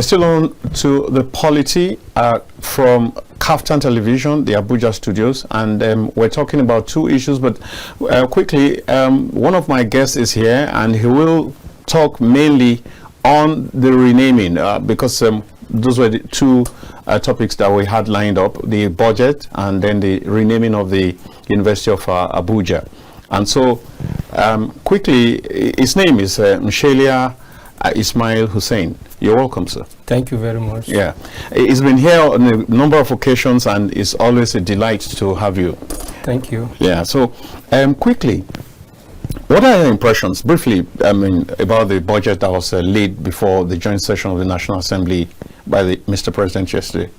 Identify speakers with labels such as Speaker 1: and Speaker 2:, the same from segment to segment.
Speaker 1: We're still on to the Polity from KAFTAN Television, the Abuja studios, and we're talking about two issues, but quickly, one of my guests is here, and he will talk mainly on the renaming, because those were the two topics that we had lined up, the budget and then the renaming of the University of Abuja. And so, quickly, his name is Mshelia Ismail Hussain. You're welcome, sir.
Speaker 2: Thank you very much.
Speaker 1: Yeah, he's been here on a number of occasions, and it's always a delight to have you.
Speaker 2: Thank you.
Speaker 1: Yeah, so quickly, what are your impressions, briefly, about the budget that was laid before the joint session of the National Assembly by Mr. President yesterday?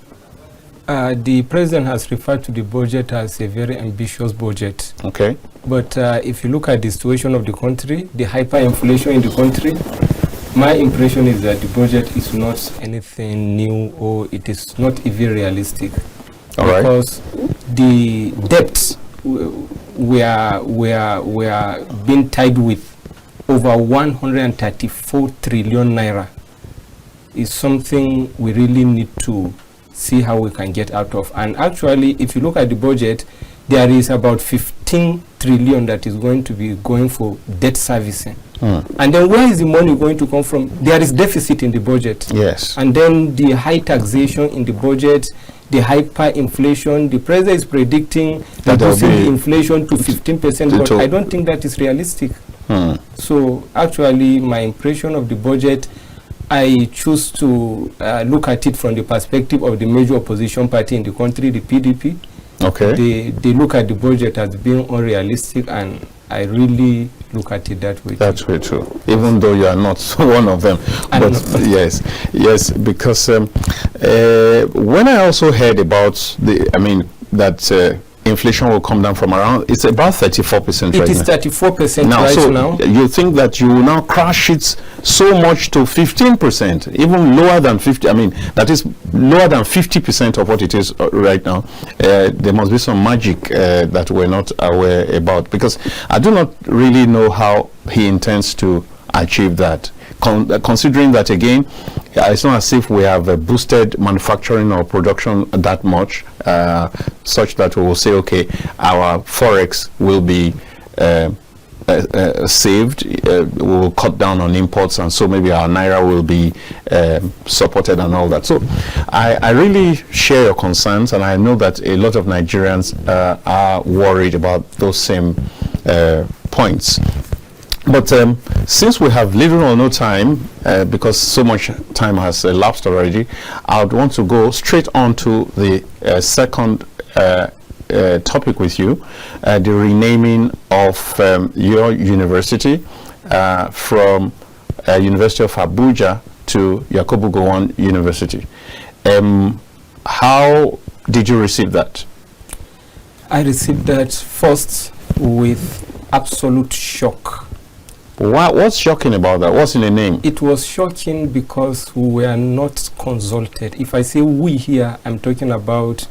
Speaker 2: The president has referred to the budget as a very ambitious budget.
Speaker 1: Okay.
Speaker 2: But if you look at the situation of the country, the hyperinflation in the country, my impression is that the budget is not anything new, or it is not even realistic.
Speaker 1: All right.
Speaker 2: Because the debts we are being tied with over 134 trillion naira is something we really need to see how we can get out of. And actually, if you look at the budget, there is about 15 trillion that is going to be going for debt servicing. And then where is the money going to come from? There is deficit in the budget.
Speaker 1: Yes.
Speaker 2: And then the high taxation in the budget, the hyperinflation. The president is predicting reducing the inflation to 15%, but I don't think that is realistic. So actually, my impression of the budget, I choose to look at it from the perspective of the major opposition party in the country, the PDP.
Speaker 1: Okay.
Speaker 2: They look at the budget as being unrealistic, and I really look at it that way.
Speaker 1: That's way too. Even though you are not one of them, but yes, because when I also heard about that inflation will come down from around, it's about 34% right now. It is
Speaker 2: 34% right now.
Speaker 1: You think that you will now crash it so much to 15%, even lower than 50? That is lower than 50% of what it is right now. There must be some magic that we're not aware about, because I do not really know how he intends to achieve that. Considering that, again, it's not as if we have boosted manufacturing or production that much, such that we will say, okay, our forex will be saved, we will cut down on imports, and so maybe our naira will be supported and all that. So I really share your concerns, and I know that a lot of Nigerians are worried about those same points. But since we have little or no time, because so much time has elapsed already, I would want to go straight on to the second topic with you, the renaming of your university from University of Abuja to Yakubu Gowon University. How did you receive that?
Speaker 2: I received that first with absolute shock.
Speaker 1: What's shocking about that? What's in the name?
Speaker 2: It was shocking because we were not consulted. If I say we here, I'm talking about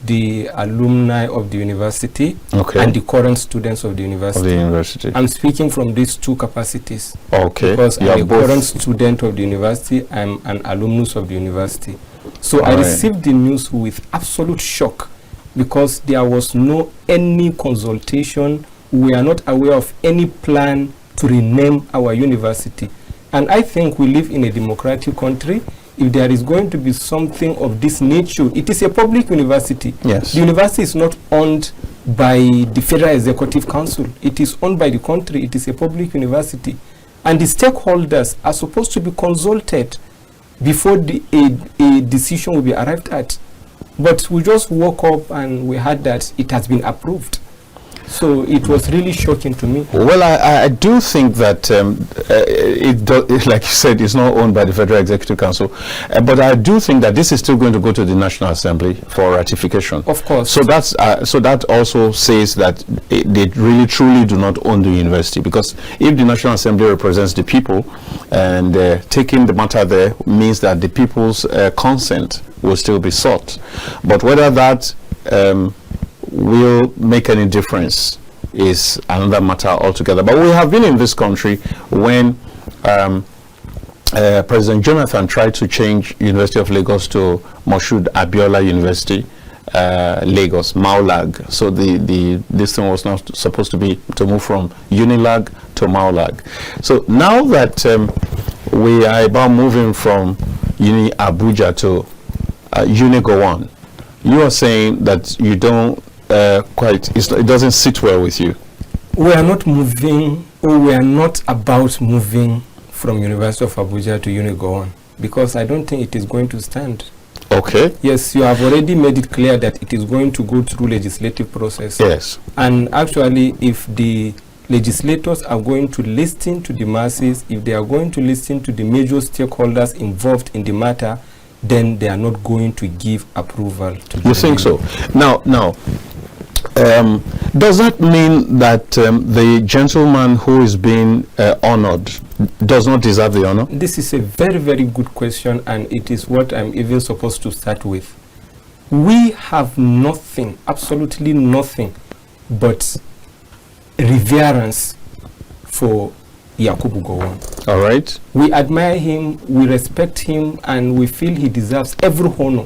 Speaker 2: the alumni of the university and the current students of the university. I'm speaking from these two capacities.
Speaker 1: Okay.
Speaker 2: Because I'm a current student of the university, I'm an alumnus of the university. So I received the news with absolute shock, because there was no any consultation. We are not aware of any plan to rename our university. And I think we live in a democratic country. If there is going to be something of this nature, it is a public university.
Speaker 1: Yes.
Speaker 2: The university is not owned by the Federal Executive Council. It is owned by the country. It is a public university. And the stakeholders are supposed to be consulted before a decision will be arrived at. But we just woke up and we heard that it has been approved. So it was really shocking to me.
Speaker 1: Well, I do think that like you said, it's not owned by the Federal Executive Council, but I do think that this is still going to go to the National Assembly for ratification.
Speaker 2: Of course.
Speaker 1: So that's so that also says that they really truly do not own the university, because if the National Assembly represents the people, and taking the matter there means that the people's consent will still be sought. But whether that will make any difference is another matter altogether. But we have been in this country when President Jonathan tried to change University of Lagos to Moshood Abiola University, Lagos, Maulag. So this thing was now supposed to move from Unilag to Maulag. So now that we are about moving from Uni Abuja to Uni Gowon, you are saying that you don't it doesn't sit well with you.
Speaker 2: We are not moving, or we are not about moving from University of Abuja to Uni Gowon, because I don't think it is going to stand.
Speaker 1: Okay.
Speaker 2: Yes, you have already made it clear that it is going to go through legislative process.
Speaker 1: Yes.
Speaker 2: And actually, if the legislators are going to listen to the masses, if they are going to listen to the major stakeholders involved in the matter, then they are not going to give approval to the
Speaker 1: You think so? Now, does that mean that the gentleman who is being honored does not deserve the honor?
Speaker 2: This is a very, very good question, and it is what I'm even supposed to start with. We have nothing, absolutely nothing, but reverence for Yakubu Gowon.
Speaker 1: All right.
Speaker 2: We admire him, we respect him, and we feel he deserves every honor.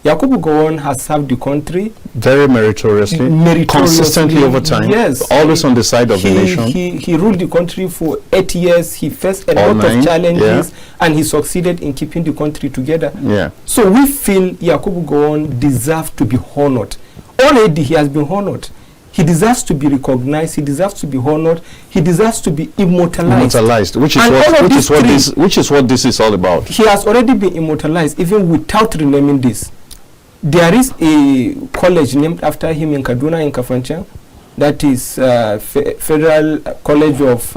Speaker 2: Yakubu Gowon has served the country
Speaker 1: very meritoriously, consistently over time.
Speaker 2: Yes,
Speaker 1: always on the side of the nation.
Speaker 2: He ruled the country for 8 years. He faced a lot of challenges, and he succeeded in keeping the country together.
Speaker 1: Yeah.
Speaker 2: So we feel Yakubu Gowon deserves to be honored. Already he has been honored. He deserves to be recognized. He deserves to be honored. He deserves to be immortalized.
Speaker 1: Which is what this is all about.
Speaker 2: He has already been immortalized, even without renaming this. There is a college named after him in Kaduna, in Kafanchan. That is Federal College of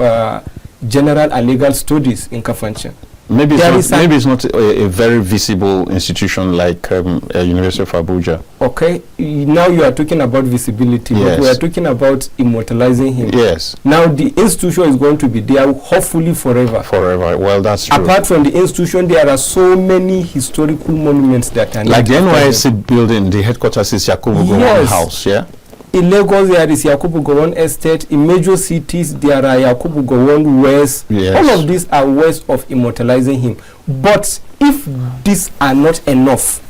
Speaker 2: General and Legal Studies in Kafanchan.
Speaker 1: Maybe it's not a very visible institution like University of Abuja.
Speaker 2: Okay, now you are talking about visibility, but we are talking about immortalizing him.
Speaker 1: Yes.
Speaker 2: Now the institution is going to be there, hopefully forever.
Speaker 1: Forever. Well, that's true.
Speaker 2: Apart from the institution, there are so many historical monuments that are
Speaker 1: like the NYSC building. The headquarters is Yakubu Gowon House. Yeah.
Speaker 2: In Lagos, there is Yakubu Gowon Estate. In major cities, there are Yakubu Gowon Ways. Yes. All of these are ways of immortalizing him. But if these are not enough,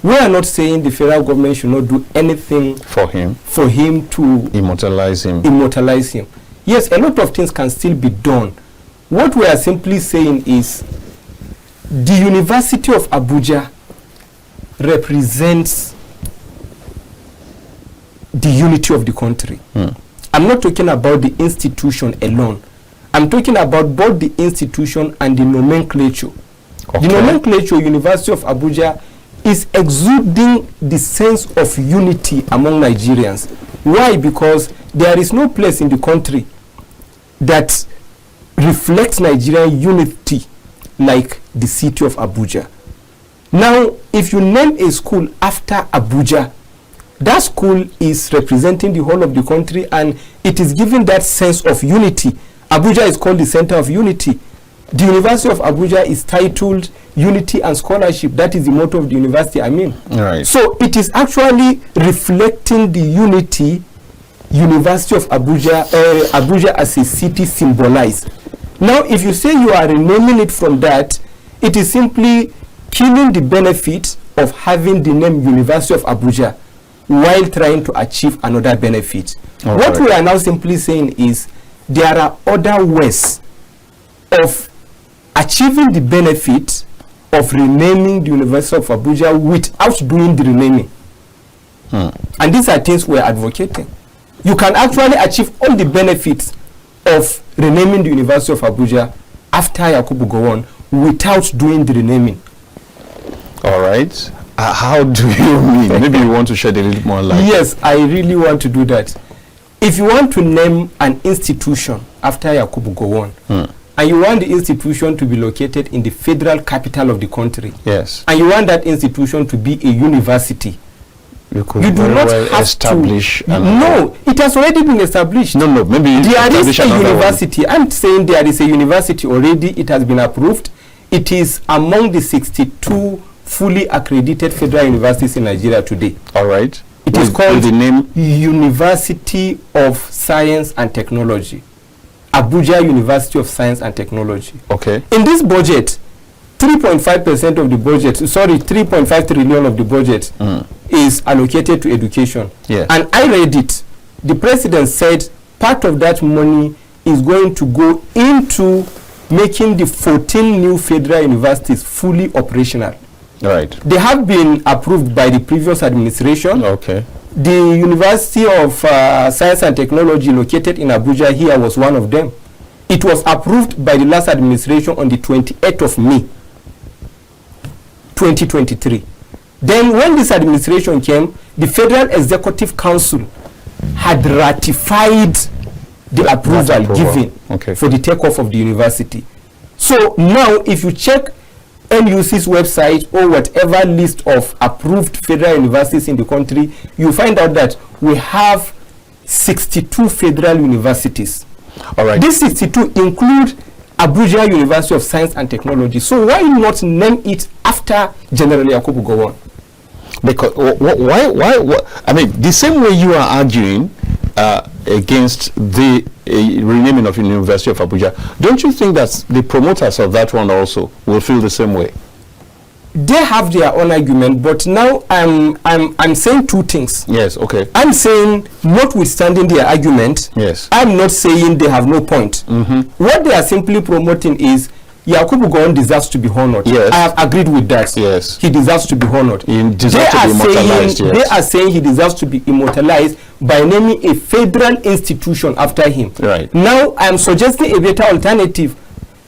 Speaker 2: we are not saying the federal government should not do anything
Speaker 1: for him
Speaker 2: to
Speaker 1: immortalize him.
Speaker 2: Yes, a lot of things can still be done. What we are simply saying is the University of Abuja represents the unity of the country. I'm not talking about the institution alone. I'm talking about both the institution and the nomenclature. Okay. The nomenclature, University of Abuja, is exuding the sense of unity among Nigerians. Why? Because there is no place in the country that reflects Nigerian unity like the city of Abuja. Now, if you name a school after Abuja, that school is representing the whole of the country, and it is giving that sense of unity. Abuja is called the center of unity. The University of Abuja is titled Unity and Scholarship. That is the motto of the university,
Speaker 1: Right.
Speaker 2: So it is actually reflecting the unity University of Abuja, Abuja as a city symbolized. Now, if you say you are renaming it from that, it is simply killing the benefit of having the name University of Abuja while trying to achieve another benefit. What we are now simply saying is there are other ways of achieving the benefit of renaming the University of Abuja without doing the renaming. And these are things we are advocating. You can actually achieve all the benefits of renaming the University of Abuja after Yakubu Gowon without doing the renaming.
Speaker 1: All right. How do you mean? Maybe you want to shed a little more light.
Speaker 2: Yes, I really want to do that. If you want to name an institution after Yakubu Gowon, and you want the institution to be located in the federal capital of the country,
Speaker 1: yes,
Speaker 2: and you want that institution to be a university,
Speaker 1: you
Speaker 2: do not have
Speaker 1: establish.
Speaker 2: No, it has already been established.
Speaker 1: No, maybe
Speaker 2: there is a university. I'm saying there is a university already. It has been approved. It is among the 62 fully accredited federal universities in Nigeria today.
Speaker 1: All right.
Speaker 2: It is called the name University of Science and Technology. Abuja University of Science and Technology.
Speaker 1: Okay.
Speaker 2: In this budget, 3.5% of the budget, 3.5 trillion of the budget is allocated to education.
Speaker 1: Yes.
Speaker 2: And I read it. The president said part of that money is going to go into making the 14 new federal universities fully operational.
Speaker 1: Right.
Speaker 2: They have been approved by the previous administration.
Speaker 1: Okay.
Speaker 2: The University of Science and Technology located in Abuja here was one of them. It was approved by the last administration on the 28th of May, 2023. Then when this administration came, the Federal Executive Council had ratified the approval given for the takeoff of the university. So now if you check NUC's website or whatever list of approved federal universities in the country, you find out that we have 62 federal universities.
Speaker 1: All right.
Speaker 2: These 62 include Abuja University of Science and Technology. So why not name it after General Yakubu Gowon?
Speaker 1: Because why? I mean, the same way you are arguing against the renaming of the University of Abuja, don't you think that the promoters of that one also will feel the same way?
Speaker 2: They have their own argument, but now I'm saying two things.
Speaker 1: Yes, okay.
Speaker 2: I'm saying, notwithstanding their argument,
Speaker 1: yes,
Speaker 2: I'm not saying they have no point. What they are simply promoting is Yakubu Gowon deserves to be honored.
Speaker 1: Yes.
Speaker 2: I have agreed with that.
Speaker 1: Yes.
Speaker 2: He deserves to be honored.
Speaker 1: He deserves to be immortalized. Yes.
Speaker 2: They are saying he deserves to be immortalized by naming a federal institution after him.
Speaker 1: Right.
Speaker 2: Now I am suggesting a better alternative,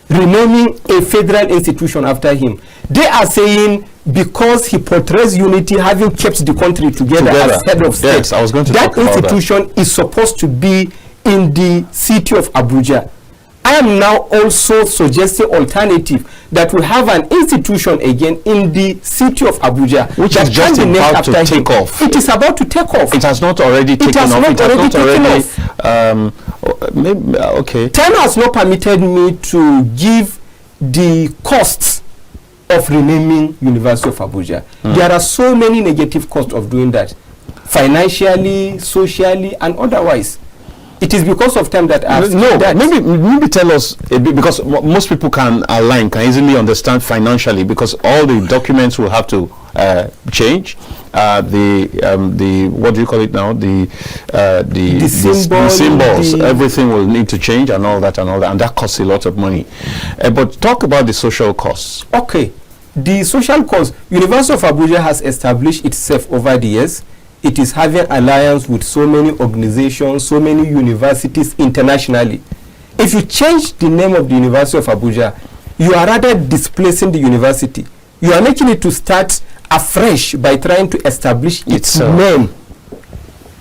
Speaker 2: renaming a federal institution after him. They are saying because he portrays unity, having kept the country together as head of state,
Speaker 1: yes, I was going to
Speaker 2: that
Speaker 1: talk about
Speaker 2: institution is supposed to be in the city of Abuja. I am now also suggesting alternative that we have an institution again in the city of Abuja,
Speaker 1: which is just about to take off.
Speaker 2: It is about to take off.
Speaker 1: It has not already taken off. It has not already. Maybe, okay.
Speaker 2: Time has not permitted me to give the costs of renaming University of Abuja. There are so many negative costs of doing that, financially, socially, and otherwise. It is because of time that I've that.
Speaker 1: Maybe tell us a bit, because most people can easily understand financially, because all the documents will have to change. The what do you call it now? The symbols, everything will need to change and all that, and that costs a lot of money. But talk about the social costs.
Speaker 2: Okay, the social costs. University of Abuja has established itself over the years. It is having alliance with so many organizations, so many universities internationally. If you change the name of the University of Abuja, you are rather displacing the university. You are making it to start afresh by trying to establish its name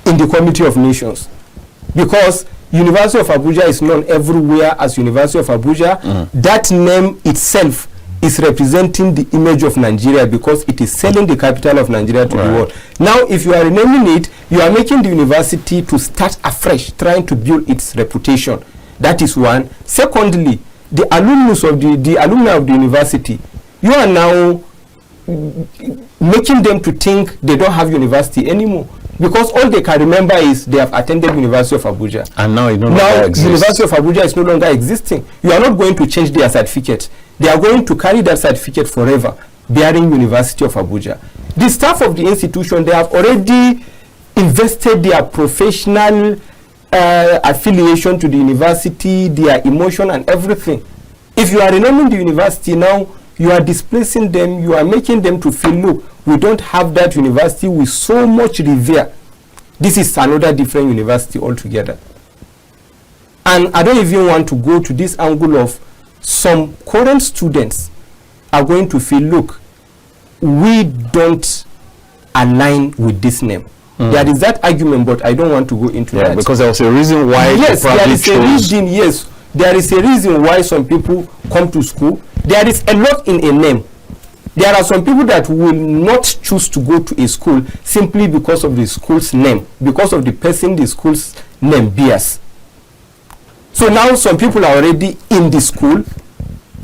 Speaker 2: in the Committee of Nations. Because University of Abuja is known everywhere as University of Abuja. That name itself is representing the image of Nigeria, because it is selling the capital of Nigeria to the world. Now, if you are renaming it, you are making the university to start afresh, trying to build its reputation. That is one. Secondly, the alumnus of the alumni of the university, you are now making them to think they don't have university anymore, because all they can remember is they have attended University of Abuja.
Speaker 1: And now it no longer exists.
Speaker 2: University of Abuja is no longer existing. You are not going to change their certificate. They are going to carry that certificate forever, bearing University of Abuja. The staff of the institution, they have already invested their professional affiliation to the university, their emotion and everything. If you are renaming the university now, you are displacing them, you are making them to feel, look, we don't have that university with so much revere. This is another different university altogether. And I don't even want to go to this angle of some current students are going to feel, look, we don't align with this name. There is that argument, but I don't want to go into that.
Speaker 1: Because there was a reason why.
Speaker 2: Yes, there is a reason. Yes, there is a reason why some people come to school. There is a lot in a name. There are some people that will not choose to go to a school simply because of the school's name, because of the person the school's name bears. So now some people are already in the school.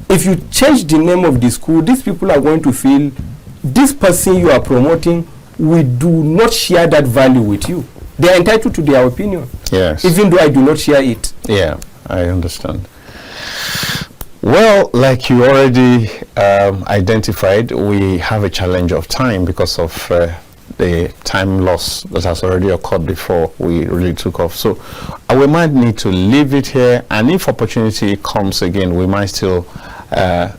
Speaker 2: If you change the name of the school, these people are going to feel this person you are promoting, we do not share that value with you. They are entitled to their opinion.
Speaker 1: Yes.
Speaker 2: Even though I do not share it.
Speaker 1: Yeah. I understand. Well, like you already identified, we have a challenge of time because of the time loss that has already occurred before we really took off. So we might need to leave it here, and if opportunity comes again, we might still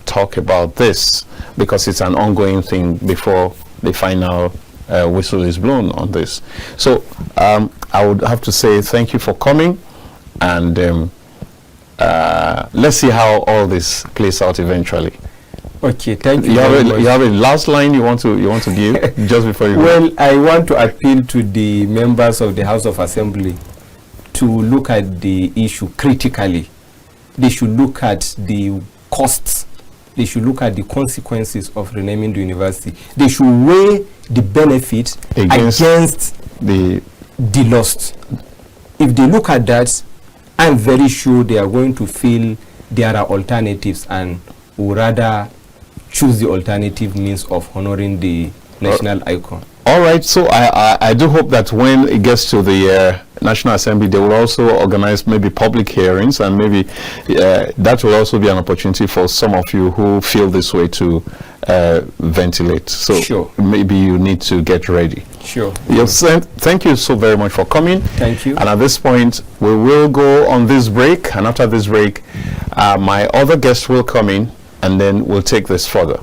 Speaker 1: talk about this because it's an ongoing thing before the final whistle is blown on this. So I would have to say thank you for coming, and let's see how all this plays out eventually.
Speaker 2: Okay, thank you.
Speaker 1: You have a last line you want to give just before you
Speaker 2: Well, I want to appeal to the members of the House of Assembly to look at the issue critically. They should look at the costs. They should look at the consequences of renaming the university. They should weigh the benefits against the loss. If they look at that, I'm very sure they are going to feel there are alternatives and would rather choose the alternative means of honoring the national icon.
Speaker 1: All right, so I do hope that when it gets to the National Assembly, they will also organize maybe public hearings, and maybe that will also be an opportunity for some of you who feel this way to ventilate. So
Speaker 2: sure.
Speaker 1: Maybe you need to get ready.
Speaker 2: Sure.
Speaker 1: Yes, thank you so very much for coming.
Speaker 2: Thank you.
Speaker 1: And at this point, we will go on this break, and after this break, my other guest will come in, and then we'll take this further.